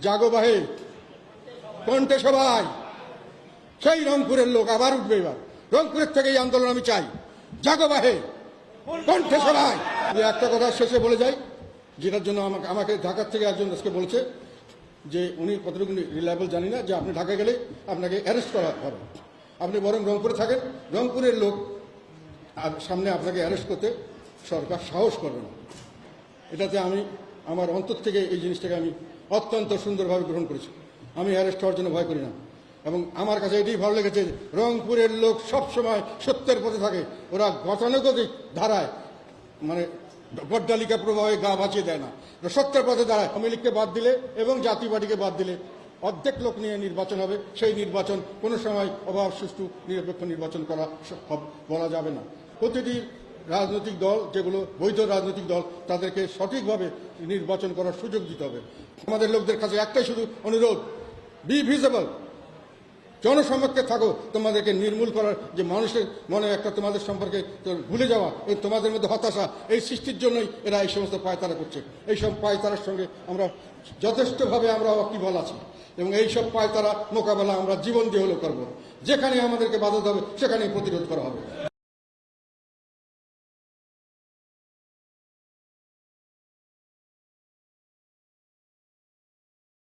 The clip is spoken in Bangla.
জাগো বাহে, কণ্ঠে সবাই। সেই রংপুরের লোক আবার উঠবে এবার। রংপুরের থেকে এই আন্দোলন আমি চাই। জাগো বাহে, কণ্ঠে সবাই। একটা কথা শেষে বলে যাই, যেটার জন্য আমাকে ঢাকার থেকে একজন আজকে বলেছে যে উনি কতটুকু রিলায়েবল জানি না, যে আপনি ঢাকা গেলে আপনাকে অ্যারেস্ট করা হবে। আপনি বরং রংপুরে থাকেন, রংপুরের লোক সামনে আপনাকে অ্যারেস্ট করতে সরকার সাহস করবে না। এটাতে আমি আমার অন্তর থেকে এই জিনিসটাকে আমি অত্যন্ত সুন্দরভাবে গ্রহণ করেছি। আমি অ্যারেস্ট হওয়ার জন্য ভয় করি না। এবং আমার কাছে এটাই ভালো লেগেছে, রংপুরের লোক সবসময় সত্যের পথে থাকে। ওরা গতানুগতিক ধারায়, মানে গড্ডালিকা প্রভাবে গা বাঁচিয়ে দেয় না, সত্যের পথে দাঁড়ায়। আওয়ামী লীগকে বাদ দিলে এবং জাতীয় পার্টিকে বাদ দিলে অর্ধেক লোক নিয়ে নির্বাচন হবে। সেই নির্বাচন কোনো সময় অভাব সুষ্ঠু নিরপেক্ষ নির্বাচন করা বলা যাবে না। প্রতিটি রাজনৈতিক দল, যেগুলো বৈধ রাজনৈতিক দল, তাদেরকে সঠিকভাবে নির্বাচন করার সুযোগ দিতে হবে। আমাদের লোকদের কাছে একটাই শুধু অনুরোধ, বি ভিজিবল, জনসমক্ষে থাকো। তোমাদেরকে নির্মূল করার যে মানুষের মনে একটা তোমাদের সম্পর্কে ভুলে যাওয়া, এই তোমাদের মধ্যে হতাশা, এই সৃষ্টির জন্যই এরা এই সমস্ত পায়তারা করছে। এইসব পায়তারার সঙ্গে আমরা যথেষ্টভাবে আমরা ওয়াকিবহাল আছি এবং এইসব পায়তারা মোকাবেলা আমরা জীবন দিয়ে হলেও করবো। যেখানে আমাদেরকে বাধা দেবে সেখানেই প্রতিরোধ করা হবে।